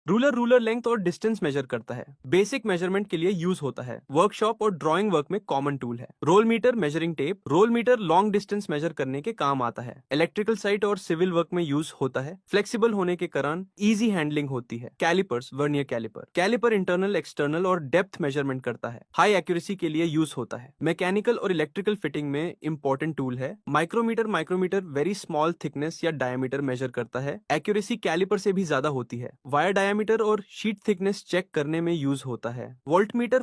Ruler ruler length और distance measure करता है। बेसिक मेजरमेंट के लिए यूज होता है। वर्कशॉप और ड्राइंग वर्क में कॉमन टूल है। Roll metre measuring tape. Roll metre long distance measure करने के काम आता है। इलेक्ट्रिकल साइट और सिविल वर्क में यूज होता है। फ्लेक्सिबल होने के कारण इजी हैंडलिंग होती है। Calipers vernier caliper. Caliper internal external और डेप्थ मेजरमेंट करता है। हाई एक्यूरेसी के लिए यूज होता है। मैकेनिकल और इलेक्ट्रिकल फिटिंग में इंपॉर्टेंट टूल है। Micrometer micrometer very small thickness या डायमीटर मेजर करता है। एक्यूरेसी कैलिपर से भी ज्यादा होती है। वायर डायमीटर और शीट थिकनेस चेक करने में यूज होता है। वोल्टमीटर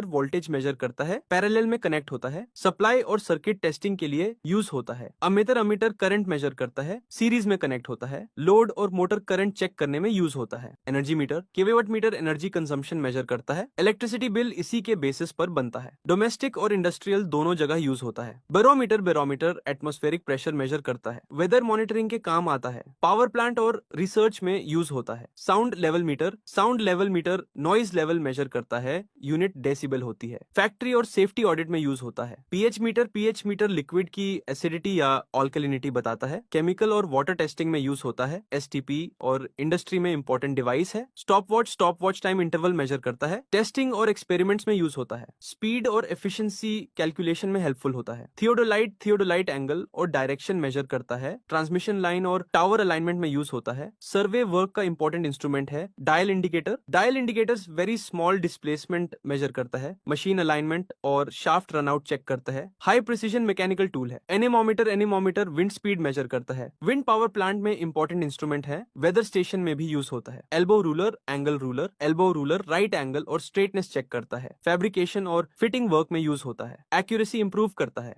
वोल्टेज मेजर करता है। पैरेलल में कनेक्ट होता है। सप्लाई और सर्किट टेस्टिंग के लिए यूज होता है। अमीटर करंट मेजर करता है। सीरीज में कनेक्ट होता है। लोड और मोटर करंट चेक करने में यूज होता है। Energy meter kilowatt meter energy consumption measure करता है। इलेक्ट्रिसिटी बिल इसी के बेसिस पर बनता है। डोमेस्टिक और इंडस्ट्रियल दोनों जगह यूज होता है। बैरोमीटर एटमॉस्फेरिक प्रेशर मेजर करता है। वेदर मॉनिटरिंग के काम आता है। पावर प्लांट और रिसर्च में यूज होता है। Sound level meter noise level measure करता है। यूनिट डेसिबल होती है। फैक्ट्री और सेफ्टी ऑडिट में यूज होता है। पीएच मीटर लिक्विड की एसिडिटी या ऑल्कलिनिटी बताता है। केमिकल और वाटर टेस्टिंग में यूज होता है। एसटीपी और इंडस्ट्री में इंपॉर्टेंट डिवाइस है। Stop watch time interval measure करता है। टेस्टिंग और एक्सपेरिमेंट्स में यूज होता है। स्पीड और एफिशिएंसी कैलकुलेशन में हेल्पफुल होता है। थियोडोलाइट एंगल और डायरेक्शन मेजर करता है। ट्रांसमिशन लाइन और टावर अलाइनमेंट में यूज होता है। सर्वे वर्क का इंपॉर्टेंट इंस्ट्रूमेंट है। Dial indicators very small displacement measure करता है। मशीन अलाइनमेंट और शाफ्ट रनआउट चेक करता है। हाई प्रिसीजन मैकेनिकल टूल है। एनेमोमीटर विंड स्पीड मेजर करता है। विंड पावर प्लांट में इंपॉर्टेंट इंस्ट्रूमेंट है। वेदर स्टेशन में भी यूज होता है। एल्बो रूलर राइट एंगल और स्ट्रेटनेस चेक करता है। फैब्रिकेशन और फिटिंग वर्क में यूज होता है। एक्यूरेसी इंप्रूव करता है।